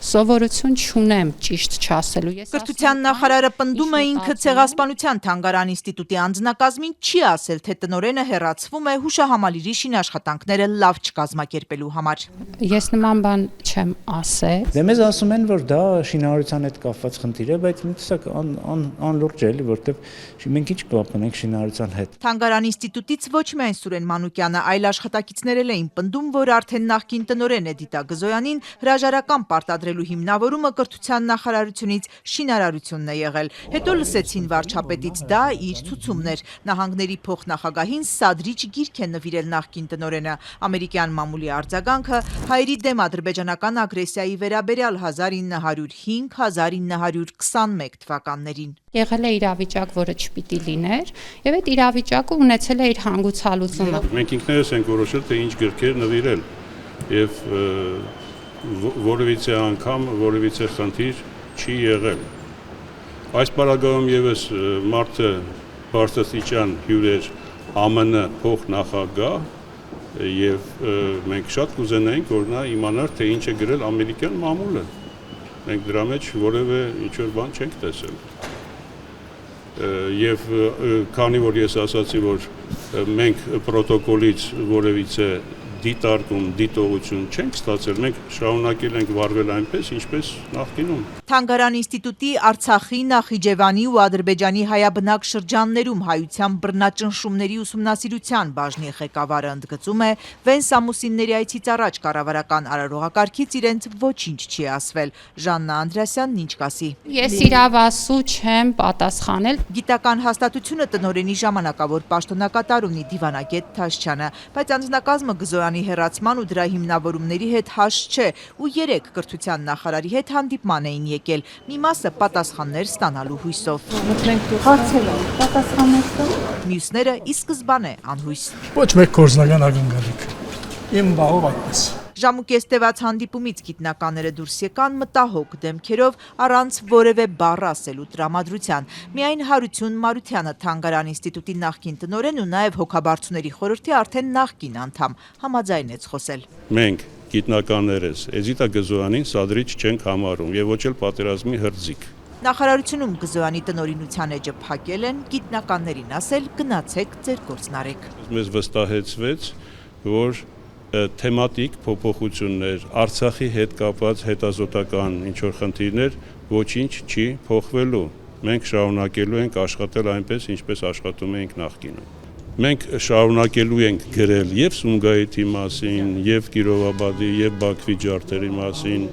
սովորություն չունեմ ճիշտ չասելու։ Կրթության նախարարը պնդում է ինքը Ցեղասպանության թանգարան ինստիտուտի անձնակազմին չի ասել, թե տնօրենը հեռացվում է հուշահամալիրի շինաշխատանքները լավ չկազմակերպելու համար։ Ես նման բան չեմ ասել։ Դե մեզ ասում են, որ դա շինարարության հետ կապված խնդիր է, բայց ինձ անլուրջ է, որտեղ մենք ինչ կապ ունենք շինարարության հետ։ Թանգարան ինստիտուտից ոչ միայն Սուրեն Մանուկյանը, այլ աշխատակիցներ էին պնդում, որ արդեն նախկին տնօրեն Էդիտա Գզոյանին հրաժարական պարտադրելու հիմնավորումը կրթության նախարարությունից շինարարությունն է եղել։ Հետո լսեցին վարչապետից դա իր ցուցումն էր։ Նահանգների փոխնախագահին սադրիչ գիրք է նվիրել նախկին տնօրենը։ Ամերիկյան մամուլի արձագանքը հայերի դեմ ադրբեջանական ագրեսիայի վերաբերյալ 1905-1921 թվականներին։ Եղել է իրավիճակ, որը չպիտի լիներ, եւ այդ իրավիճակը ունեցել է իր հանգուցալուծումը։ Մենք ինքներս ենք որոշել, թե ինչ գրքեր նվիրել, եւ որևիցե անգամ որևիցե խնդիր չի եղել։ Այս պարագայում եւս մարդը բարձրաստիճան հյուր էր ԱՄՆ փոխնախագահ, եւ մենք շատ կուզենայինք, որ նա իմանար, թե ինչ է գրել ամերիկյան մամուլը։ Մենք դրա մեջ որևէ ինչ-որ բան չենք տեսել։ Եվ քանի որ ես ասացի, որ մենք պրոտոկոլից որևիցե դիտարկում, դիտողություն չենք ստացել, մենք շարունակել ենք վարվել այնպես, ինչպես նախկինում։ Թանգարան ինստիտուտի Արցախի, Նախիջևանի ու Ադրբեջանի հայաբնակ շրջաններում հայության բռնաճնշումների ուսումնասիրության բաժնի ղեկավարը ընդգծում է, վեց ամուսինների այցից առաջ կառավարական արարողակարգից իրենց ոչինչ չի ասվել։ Ժաննա Անդրեասյանն ինչ կասի։ Ես իրավասու չեմ պատասխանել։ Գիտական հաստատությունը տնօրենի ժամանակավոր պաշտոնակատար ունի Դիվանագետ Թաշչյանը, բայց անձնակազմը Գզոյանի հեռացման ու դրա հիմնավորումների հետ հաշ չէ ու 3 կրթության նախարարի հետ հանդիպման էին եկել, մի մասը պատասխաններ ստանալու հույսով։ Մյուսները ի սկզբանե անհույս։ Ոչ մեկ գործնական ակնկալիք։ Իմ բաղով այդպես։ Ժամուկես տևած հանդիպումից գիտնականները դուրս եկան մտահոգ դեմքերով առանց որևէ բառ ասելու տրամադրության։ Միայն Հարություն Մարությանը Թանգարան ինստիտուտի նախկին տնօրեն ու նաև հոգաբարձուների խորհրդի արդեն նախկին անդամ համաձայնեց խոսել։ Մենք գիտնականներս Էդիտա Գզոյանին սադրիչ չենք համարում եւ ոչ էլ պատերազմի հրձիկ։ Նախարարությունում Գզոյանի տնօրինության էջը փակել են, գիտնականներին ասել գնացեք ձեր գործն արեք։ Մեզ վստահեցվեց, որ թեմատիկ փոփոխություններ, Արցախի հետ կապված հետազոտական ինչ-որ խնդիրներ ոչինչ չի փոխվելու։ Մենք շարունակելու ենք աշխատել այնպես, ինչպես աշխատում էինք նախկինում։ Մենք շարունակելու ենք գրել եւ Սումգայիթի մասին, եւ Կիրովաբադի, եւ Բաքվի ջարդերի մասին։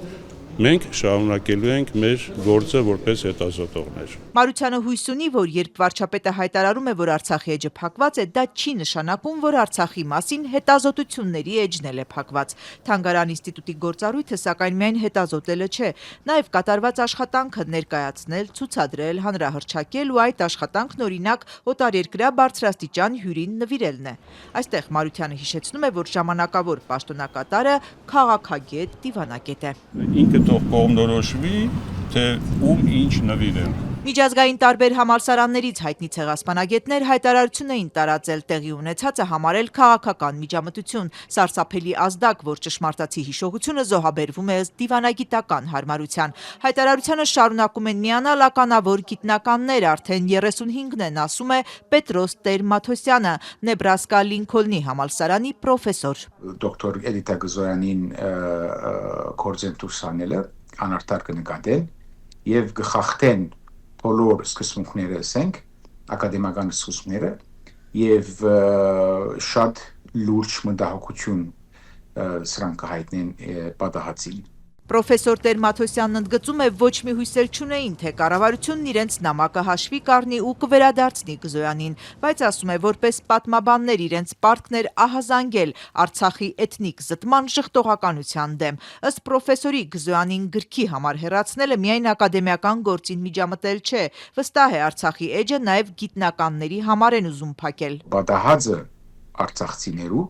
Մենք շարունակելու ենք մեր գործը որպես հետազոտողներ։ Մարությանը հույս ունի, որ երբ վարչապետը հայտարարում է, որ Արցախի էջը փակված է, դա չի նշանակում, որ Արցախի մասին հետազոտությունների էջն էլ է փակված։ Թանգարան ինստիտուտի գործառույթը սակայն միայն հետազոտելը չէ, նաև կատարված աշխատանքը ներկայացնել, ցուցադրել, հանրահռչակել ու այդ աշխատանքն օրինակ օտարերկրյա բարձրաստիճան հյուրին նվիրելն է։ Այստեղ Մարությանը հիշեցնում է, որ ժամանակավոր պաշտոնակատարը քաղաքագետ Դիվանագետ է։ Ինքը թող կողմնորոշվի, թե ում ինչ նվիրել։ Միջազգային տարբեր համալսարաններից հայտնի ցեղասպանագետներ հայտարարություն էին տարածել, տեղի ունեցածը համարել քաղաքական միջամտություն, սարսափելի ազդակ, որ ճշմարտացի հիշողությունը զոհաբերվում է ըստ դիվանագիտական հարմարության։ Հայտարարությանը շարունակում են միանալ ականավոր գիտնականներ, արդեն 35-ն են, ասում է Պետրոս Տեր-Մաթոսյանը, Նեբրասկա Լինքոլնի համալսարանի պրոֆեսոր։ Դոկտոր Էդիտա Գզոյանին կորձեն դուրս անելը անարդար կնկատեն եւ գխախտեն բոլոր սկզբունքները ասենք, ակադեմիական սկզբունքները եւ շատ լուրջ մտահոգություն սրանք կհայտնեն պատահածին։ Պրոֆեսոր Տեր-Մաթոսյանն ընդգծում է, ոչ մի հույսեր չունեին, թե կառավարությունն իրենց նամակը հաշվի կառնի ու կվերադարձնի Գզոյանին, բայց ասում է, որպես պատմաբաններ իրենց պարտքն էր ահազանգել Արցախի էթնիկ զտման ժխտողականության դեմ։ Ըստ պրոֆեսորի Գզոյանին գրքի համար հեռացնելը միայն ակադեմիական գործին միջամտել չէ, վստահ է Արցախի էջը նաև գիտնականների համար են ուզում փակել։ Պատահածը արցախցիներու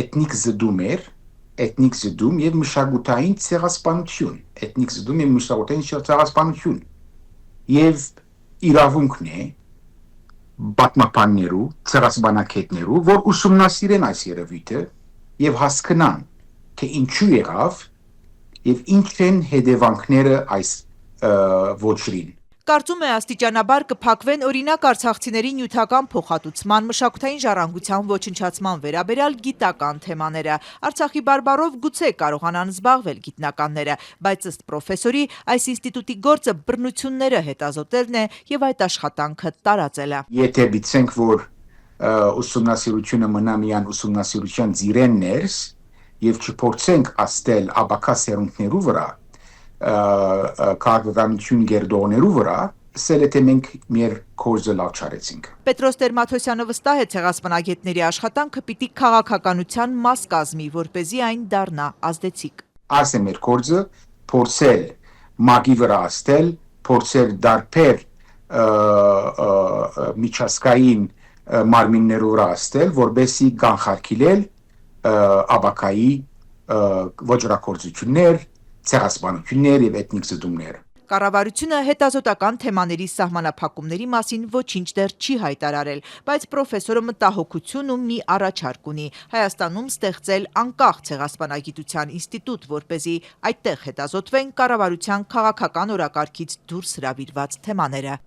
էթնիկ զդում էր, էթնիկ զդում եւ մշակութային ցեղասպանություն, էթնիկ զդում եւ մշակութային ցեղասպանություն եւ իրավունքն է պատմապաններու, ցեղասպանակետներու, որ ուսումնասիրեն այս երևույթը եւ հասկանան, թե ինչու եղավ եւ ինչ են հետևանքները այս ոչրին։ Կարծում է աստիճանաբար կփակվեն օրինակ արցախցիների նյութական փոխհատուցման, մշակութային ժառանգության ոչնչացման վերաբերյալ գիտական թեմաները։ Արցախի բարբառով գուցե կարողանան զբաղվել գիտնականները, բայց ըստ պրոֆեսորի այս ինստիտուտի գործը բռնությունները հետազոտելն է եւ այդ աշխատանքը տարածելը։ Եթե գիտենք, որ ուսումնասիրությունը մնա միայն ուսումնասիրության ձիրեն ներս եւ չփորձենք աստել աբակա սերունդներու վրա, քաղաքականություն գերդողներու վրա, ասել է թե մենք մեր կորձը լավ չարեցինք։ Պետրոս Տեր-Մաթոսյանը վստահ է ցեղասպանագետների աշխատանքը պիտի քաղաքականության մաս կազմի, որպեսզի այն դառնա ազդեցիկ։ Այս է մեր կորձը, փորձել մագի վրա աստել, փորձել դարբեր միջազգային մարմիններու վրա աստել, որբեսի կանխարգելել աբակայի ոչրակորձություններ, ցեղասպանություններ եւ էթնիկ զտումներ։ Կառավարությունը հետազոտական թեմաների սահմանափակումների մասին ոչինչ դեռ չի հայտարարել, բայց պրոֆեսորը մտահոգություն ու մի առաջարկ ունի Հայաստանում ստեղծել անկախ ցեղասպանագիտության ինստիտուտ, որպեսզի այդտեղ հետազոտվեն կառավարության քաղաքական օրակարգից դուրս հրավիրված թեմաները։